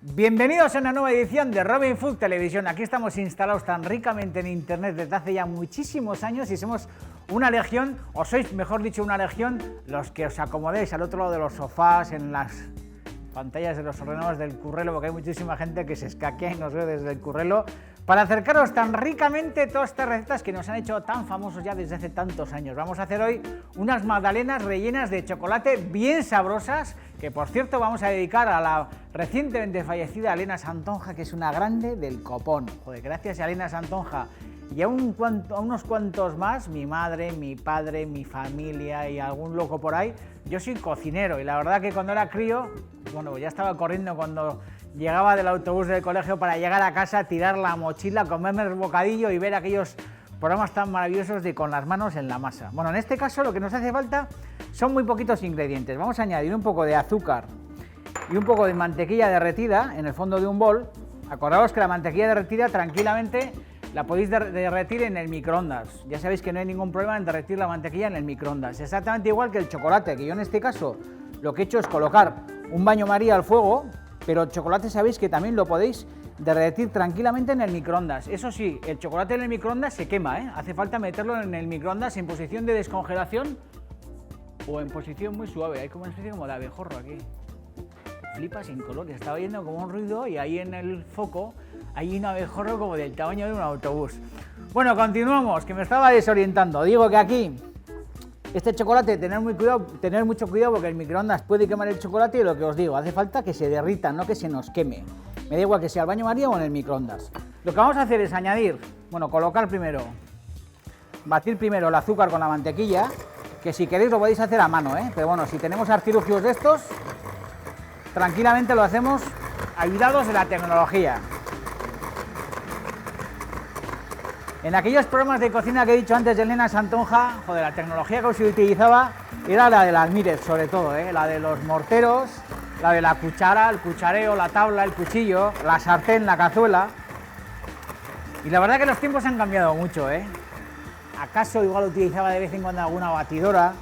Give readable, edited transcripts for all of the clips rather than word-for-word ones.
Bienvenidos a una nueva edición de Robin Food Televisión. Aquí estamos instalados tan ricamente en internet desde hace ya muchísimos años y somos una legión, o sois mejor dicho una legión, los que os acomodéis al otro lado de los sofás, en las pantallas de los ordenadores del currelo, porque hay muchísima gente que se escaquea y nos ve desde el currelo, para acercaros tan ricamente todas estas recetas que nos han hecho tan famosos ya desde hace tantos años. Vamos a hacer hoy unas magdalenas rellenas de chocolate bien sabrosas, que por cierto vamos a dedicar a la recientemente fallecida Elena Santonja, que es una grande del copón. Joder, gracias a Elena Santonja y a unos cuantos más, mi madre, mi padre, mi familia y algún loco por ahí, yo soy cocinero y la verdad que cuando era crío, bueno, ya estaba corriendo cuando llegaba del autobús del colegio para llegar a casa, tirar la mochila, comerme el bocadillo y ver aquellos programas tan maravillosos de con las manos en la masa. Bueno, en este caso lo que nos hace falta son muy poquitos ingredientes. Vamos a añadir un poco de azúcar y un poco de mantequilla derretida en el fondo de un bol. Acordaos que la mantequilla derretida tranquilamente la podéis derretir en el microondas. Ya sabéis que no hay ningún problema en derretir la mantequilla en el microondas. Exactamente igual que el chocolate, que yo en este caso lo que he hecho es colocar un baño María al fuego, pero el chocolate sabéis que también lo podéis derretir tranquilamente en el microondas. Eso sí, el chocolate en el microondas se quema, ¿eh? Hace falta meterlo en el microondas en posición de descongelación o en posición muy suave. Hay como una especie como de abejorro aquí. Flipa sin colores, estaba oyendo como un ruido y ahí en el foco hay un abejorro como del tamaño de un autobús. Bueno, continuamos, que me estaba desorientando. Digo que aquí este chocolate, tener mucho cuidado porque el microondas puede quemar el chocolate y lo que os digo, hace falta que se derrita, no que se nos queme. Me da igual que sea al baño María o en el microondas. Lo que vamos a hacer es añadir, bueno, batir primero el azúcar con la mantequilla, que si queréis lo podéis hacer a mano, pero bueno, si tenemos artilugios de estos, tranquilamente lo hacemos ayudados de la tecnología. En aquellos programas de cocina que he dicho antes de Elena Santonja, joder, la tecnología que se utilizaba era la del almírez, sobre todo, la de los morteros, la de la cuchara, el cuchareo, la tabla, el cuchillo, la sartén, la cazuela. Y la verdad que los tiempos han cambiado mucho, Acaso igual utilizaba de vez en cuando alguna batidora,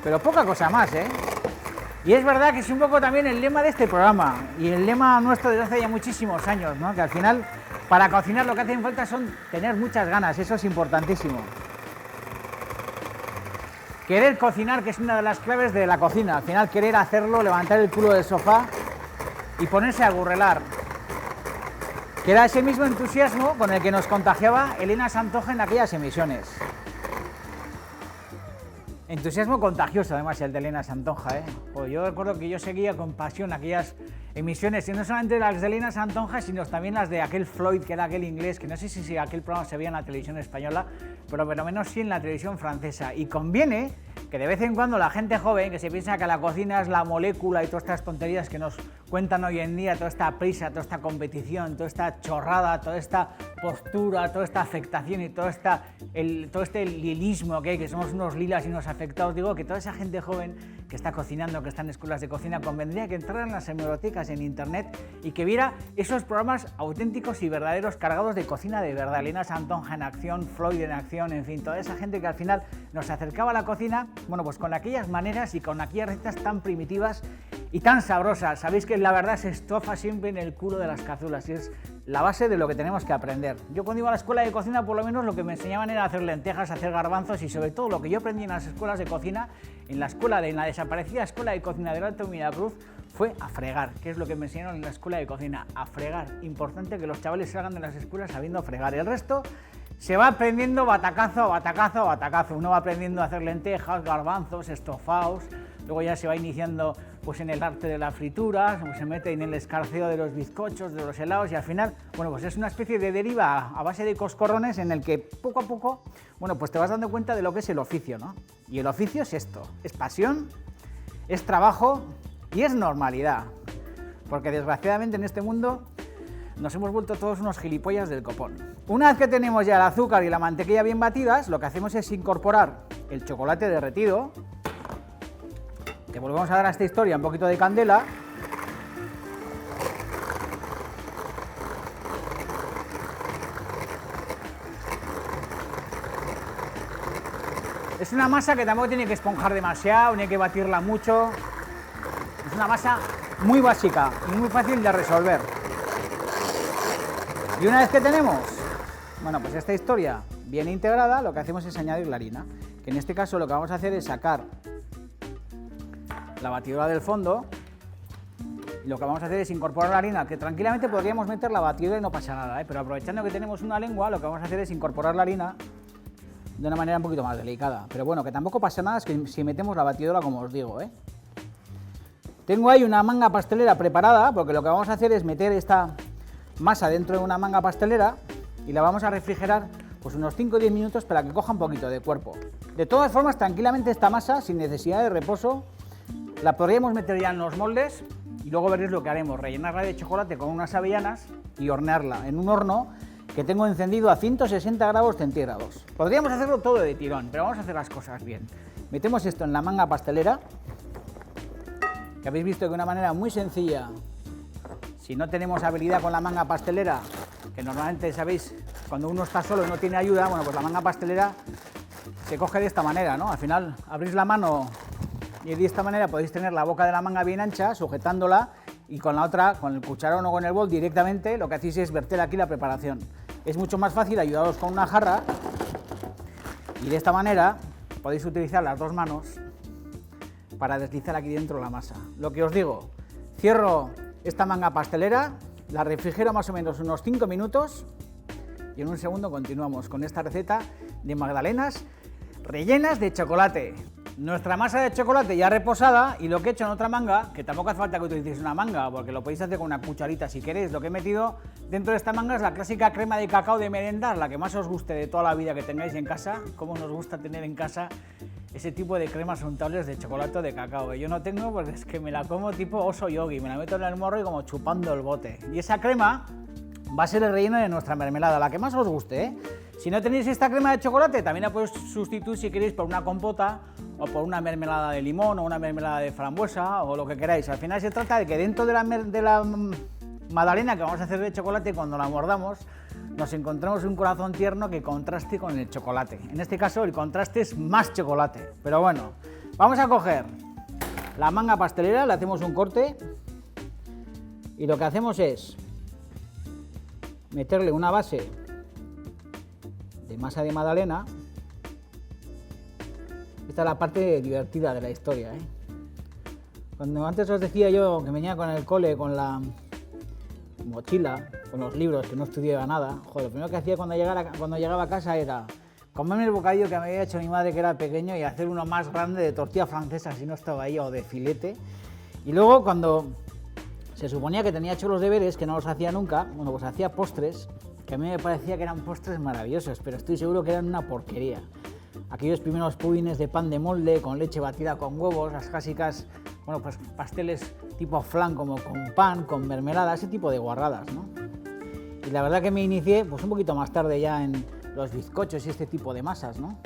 pero poca cosa más, Y es verdad que es un poco también el lema de este programa y el lema nuestro desde hace ya muchísimos años, ¿no? Que al final, para cocinar lo que hace falta son tener muchas ganas, eso es importantísimo. Querer cocinar, que es una de las claves de la cocina, al final querer hacerlo, levantar el culo del sofá y ponerse a gurrelar. Que era ese mismo entusiasmo con el que nos contagiaba Elena Santonja en aquellas emisiones. Entusiasmo contagioso, además, el de Elena Santonja, Pues yo recuerdo que yo seguía con pasión aquellas emisiones, y no solamente las de Elena Santonja, sino también las de aquel Floyd, que era aquel inglés, que no sé si aquel programa se veía en la televisión española, pero por lo menos sí en la televisión francesa. Y conviene que de vez en cuando la gente joven, que se piensa que la cocina es la molécula y todas estas tonterías que nos cuentan hoy en día, toda esta prisa, toda esta competición, toda esta chorrada, toda esta postura, toda esta afectación y todo este lilismo que hay, que somos unos lilas y unos afectados, digo que toda esa gente joven que está cocinando, que está en escuelas de cocina, convendría que entrara en las hemerotecas en internet y que viera esos programas auténticos y verdaderos cargados de cocina de verdad. Elena Santonja en acción, Floyd en acción, en fin, toda esa gente que al final nos acercaba a la cocina, bueno, pues con aquellas maneras y con aquellas recetas tan primitivas y tan sabrosas. Sabéis que la verdad se estofa siempre en el culo de las cazuelas y es la base de lo que tenemos que aprender. Yo cuando iba a la escuela de cocina, por lo menos lo que me enseñaban era hacer lentejas, hacer garbanzos y sobre todo lo que yo aprendí en las escuelas de cocina, en la desaparecida escuela de cocina del Alto Miracruz, fue a fregar, que es lo que me enseñaron en la escuela de cocina, a fregar. Importante que los chavales salgan de las escuelas sabiendo fregar. El resto se va aprendiendo batacazo a batacazo a batacazo. Uno va aprendiendo a hacer lentejas, garbanzos, estofados, luego ya se va iniciando pues en el arte de la fritura, se mete en el escarceo de los bizcochos, de los helados y al final, bueno, pues es una especie de deriva a base de coscorrones en el que poco a poco, bueno, pues te vas dando cuenta de lo que es el oficio, ¿no? Y el oficio es esto, es pasión, es trabajo y es normalidad, porque desgraciadamente en este mundo nos hemos vuelto todos unos gilipollas del copón. Una vez que tenemos ya el azúcar y la mantequilla bien batidas, lo que hacemos es incorporar el chocolate derretido. Le volvemos a dar a esta historia un poquito de candela. Es una masa que tampoco tiene que esponjar demasiado, ni hay que batirla mucho. Es una masa muy básica y muy fácil de resolver. Y una vez que tenemos, bueno, pues esta historia bien integrada, lo que hacemos es añadir la harina, que en este caso lo que vamos a hacer es sacar la batidora del fondo. Y lo que vamos a hacer es incorporar la harina, que tranquilamente podríamos meter la batidora y no pasa nada, pero aprovechando que tenemos una lengua, lo que vamos a hacer es incorporar la harina de una manera un poquito más delicada. Pero bueno, que tampoco pasa nada si metemos la batidora, como os digo, Tengo ahí una manga pastelera preparada, porque lo que vamos a hacer es meter esta masa dentro de una manga pastelera y la vamos a refrigerar pues unos 5 o 10 minutos para que coja un poquito de cuerpo. De todas formas, tranquilamente esta masa, sin necesidad de reposo, la podríamos meter ya en los moldes y luego veréis lo que haremos, rellenarla de chocolate con unas avellanas y hornearla en un horno que tengo encendido a 160 grados centígrados. Podríamos hacerlo todo de tirón, pero vamos a hacer las cosas bien. Metemos esto en la manga pastelera, que habéis visto que de una manera muy sencilla, si no tenemos habilidad con la manga pastelera, que normalmente sabéis, cuando uno está solo y no tiene ayuda, bueno, pues la manga pastelera se coge de esta manera, ¿no? Al final abrís la mano y de esta manera podéis tener la boca de la manga bien ancha, sujetándola, y con la otra, con el cucharón o con el bol directamente, lo que hacéis es verter aquí la preparación. Es mucho más fácil ayudaros con una jarra y de esta manera podéis utilizar las dos manos para deslizar aquí dentro la masa. Lo que os digo, cierro esta manga pastelera, la refrigero más o menos unos 5 minutos y en un segundo continuamos con esta receta de magdalenas rellenas de chocolate. Nuestra masa de chocolate ya reposada, y lo que he hecho en otra manga, que tampoco hace falta que utilicéis una manga, porque lo podéis hacer con una cucharita si queréis. Lo que he metido dentro de esta manga es la clásica crema de cacao de merendar, la que más os guste de toda la vida que tengáis en casa. Como nos gusta tener en casa ese tipo de cremas untables de chocolate o de cacao, que yo no tengo porque es que me la como tipo oso yogi, me la meto en el morro y como chupando el bote. Y esa crema va a ser el relleno de nuestra mermelada, la que más os guste, Si no tenéis esta crema de chocolate, también la podéis sustituir si queréis por una compota o por una mermelada de limón o una mermelada de frambuesa o lo que queráis. Al final se trata de que dentro de la magdalena que vamos a hacer de chocolate, cuando la mordamos, nos encontramos un corazón tierno que contraste con el chocolate. En este caso el contraste es más chocolate, pero bueno, vamos a coger la manga pastelera, le hacemos un corte y lo que hacemos es meterle una base de masa de magdalena. Esta es la parte divertida de la historia, Cuando antes os decía yo que venía con el cole, con la mochila, con los libros, que no estudiaba nada, joder, lo primero que hacía cuando llegaba a casa era comerme el bocadillo que me había hecho mi madre, que era pequeño, y hacer uno más grande de tortilla francesa si no estaba ahí, o de filete. Y luego, cuando se suponía que tenía hecho los deberes, que no los hacía nunca, bueno, pues hacía postres, que a mí me parecía que eran postres maravillosos, pero estoy seguro que eran una porquería. Aquellos primeros pudines de pan de molde, con leche batida con huevos, las clásicas, bueno, pues pasteles tipo flan, como con pan, con mermelada, ese tipo de guarradas, ¿no? Y la verdad que me inicié, pues un poquito más tarde ya en los bizcochos y este tipo de masas, ¿no?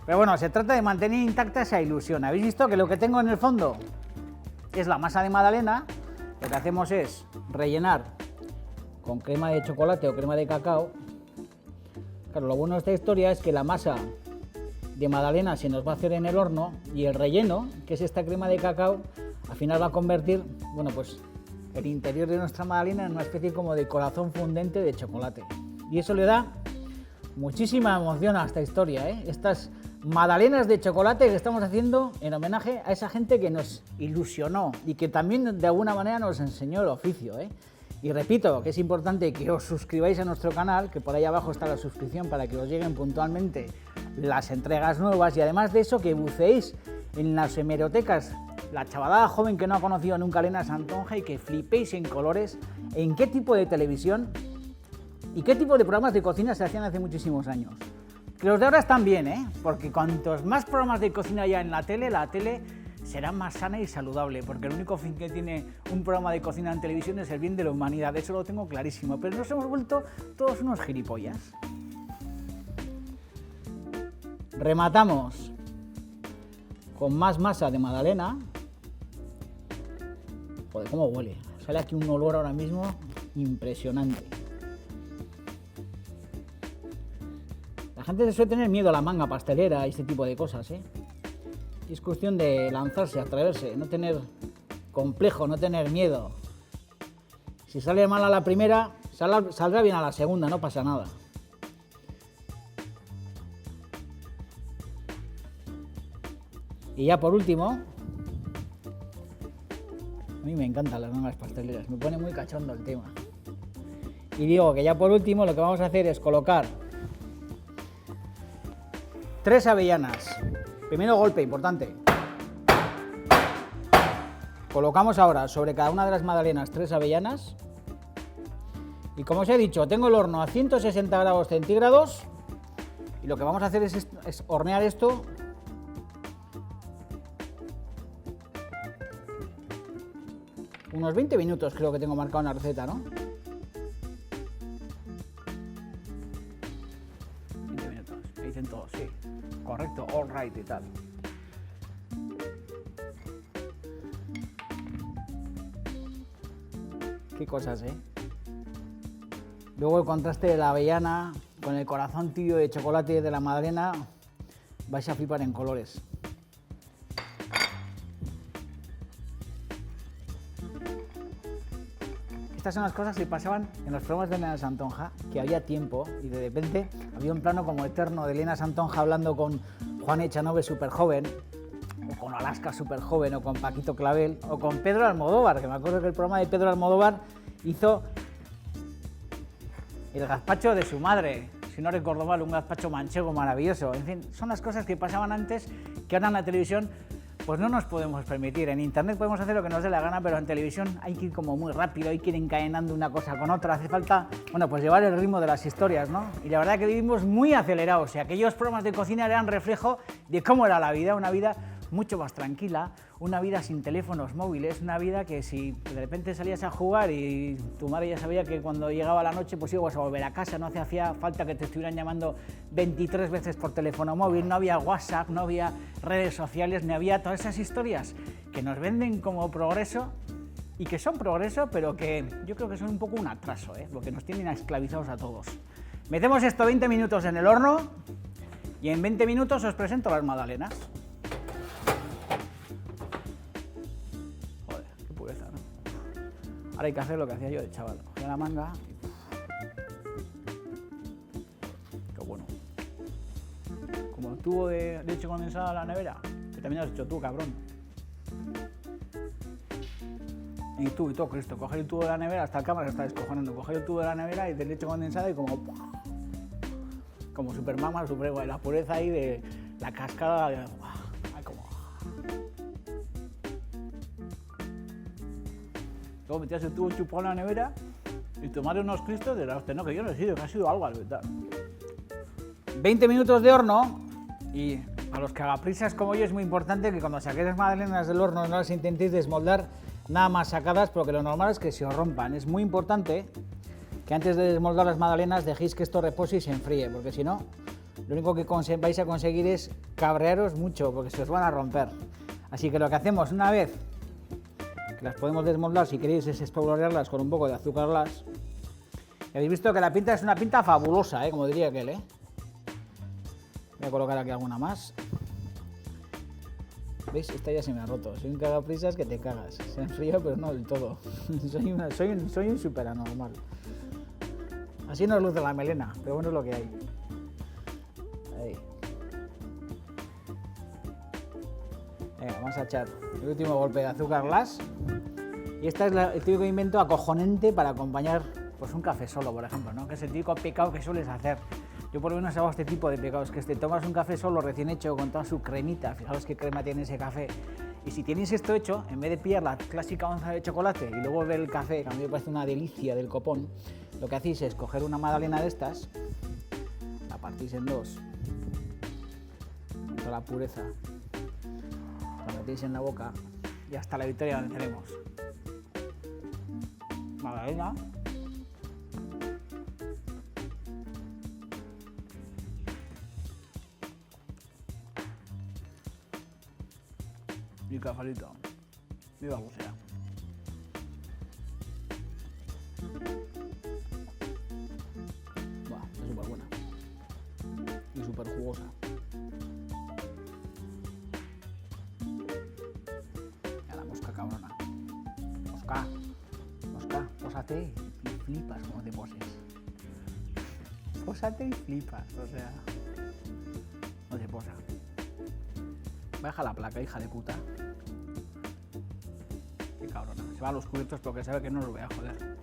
Pero bueno, se trata de mantener intacta esa ilusión. ¿Habéis visto que lo que tengo en el fondo es la masa de magdalena? Lo que hacemos es rellenar con crema de chocolate o crema de cacao. Claro, lo bueno de esta historia es que la masa de magdalena se nos va a hacer en el horno y el relleno, que es esta crema de cacao, al final va a convertir, bueno, pues el interior de nuestra magdalena en una especie como de corazón fundente de chocolate. Y eso le da muchísima emoción a esta historia, Estas magdalenas de chocolate que estamos haciendo en homenaje a esa gente que nos ilusionó y que también de alguna manera nos enseñó el oficio, Y repito que es importante que os suscribáis a nuestro canal, que por ahí abajo está la suscripción para que os lleguen puntualmente las entregas nuevas, y además de eso que buceéis en las hemerotecas, la chavalada joven que no ha conocido nunca a Elena Santonja, y que flipéis en colores en qué tipo de televisión y qué tipo de programas de cocina se hacían hace muchísimos años. Que los de ahora están bien, porque cuantos más programas de cocina haya en la tele será más sana y saludable, porque el único fin que tiene un programa de cocina en televisión es el bien de la humanidad, eso lo tengo clarísimo, pero nos hemos vuelto todos unos gilipollas. Rematamos con más masa de magdalena. Joder, cómo huele, sale aquí un olor ahora mismo impresionante. La gente suele tener miedo a la manga pastelera y este tipo de cosas, Es cuestión de lanzarse, atreverse, no tener complejo, no tener miedo. Si sale mal a la primera, saldrá bien a la segunda, no pasa nada. Y ya por último, a mí me encantan las mangas pasteleras, me pone muy cachondo el tema. Y digo que ya por último lo que vamos a hacer es colocar 3 avellanas. Primero golpe, importante. Colocamos ahora sobre cada una de las magdalenas 3 avellanas. Y como os he dicho, tengo el horno a 160 grados centígrados. Y lo que vamos a hacer es hornear esto unos 20 minutos, creo que tengo marcado en la receta, ¿no? 20 minutos, me dicen todos, sí. Correcto, all right y tal. Qué cosas, ¿eh? Luego el contraste de la avellana con el corazón tibio de chocolate de la magdalena, vais a flipar en colores. Estas son las cosas que pasaban en los programas de Elena Santonja, que había tiempo y de repente había un plano como eterno de Elena Santonja hablando con Juan Echanove súper joven, o con Alaska súper joven, o con Paquito Clavel, o con Pedro Almodóvar, que me acuerdo que el programa de Pedro Almodóvar hizo el gazpacho de su madre, si no recuerdo mal, un gazpacho manchego maravilloso. En fin, son las cosas que pasaban antes, que ahora en la televisión pues no nos podemos permitir. En internet podemos hacer lo que nos dé la gana, pero en televisión hay que ir como muy rápido, hay que ir encadenando una cosa con otra. Hace falta, bueno, pues llevar el ritmo de las historias, ¿no? Y la verdad que vivimos muy acelerados, y aquellos programas de cocina eran reflejo de cómo era la vida, una vida mucho más tranquila, una vida sin teléfonos móviles, una vida que si de repente salías a jugar y tu madre ya sabía que cuando llegaba la noche pues ibas a volver a casa, no hacía falta que te estuvieran llamando 23 veces por teléfono móvil, no había WhatsApp, no había redes sociales, ni había todas esas historias que nos venden como progreso y que son progreso, pero que yo creo que son un poco un atraso, porque nos tienen esclavizados a todos. Metemos esto 20 minutos en el horno y en 20 minutos os presento las magdalenas. Ahora hay que hacer lo que hacía yo de chaval, cogía la manga y... Qué bueno. Como el tubo de leche condensada a la nevera, que también has hecho tú, cabrón. Y tú, Cristo, coger el tubo de la nevera, hasta el cámara se está descojonando, coger el tubo de la nevera y de leche condensada y como Superman, la pureza ahí de la cascada de... Luego metías el tubo chupado en la nevera y tomar unos cristos de la hostia, no, que yo no he sido, que ha sido algo al verdad. 20 minutos de horno, y a los cagaprisas como yo es muy importante que cuando saquéis las magdalenas del horno no las intentéis desmoldar nada más sacadas, porque lo normal es que se os rompan. Es muy importante que antes de desmoldar las magdalenas dejéis que esto repose y se enfríe, porque si no, lo único que vais a conseguir es cabrearos mucho, porque se os van a romper. Así que lo que hacemos una vez las podemos desmoldar, si queréis, es espolvorearlas con un poco de azúcar glass. Y habéis visto que la pinta es una pinta fabulosa, como diría aquel, Voy a colocar aquí alguna más. ¿Veis? Esta ya se me ha roto. Soy un cagaprisas que te cagas. Se enfría, pero no del todo. soy un súper anormal. Así nos luce la melena, pero bueno, es lo que hay. Ahí. Venga, vamos a echar el último golpe de azúcar glass. Y este es el típico invento acojonante para acompañar pues un café solo, por ejemplo, ¿no? Que es el típico pecado que sueles hacer. Yo por lo menos hago este tipo de pecados, que te tomas un café solo recién hecho con toda su cremita, fijaos qué crema tiene ese café. Y si tenéis esto hecho, en vez de pillar la clásica onza de chocolate y luego ver el café, que a mí me parece una delicia del copón, lo que hacéis es coger una magdalena de estas, la partís en dos, con toda la pureza, la metéis en la boca y hasta la victoria venceremos. Magdalena. Y cafelito. Viva Bucea. Buah, está súper buena. Y súper jugosa. A la mosca cabrona. placa, pósate y flipas como te poses. Pósate y flipas, o sea, no se posa. Baja la placa, hija de puta. Qué cabrona. Se va a los cubiertos porque sabe que no los voy a joder.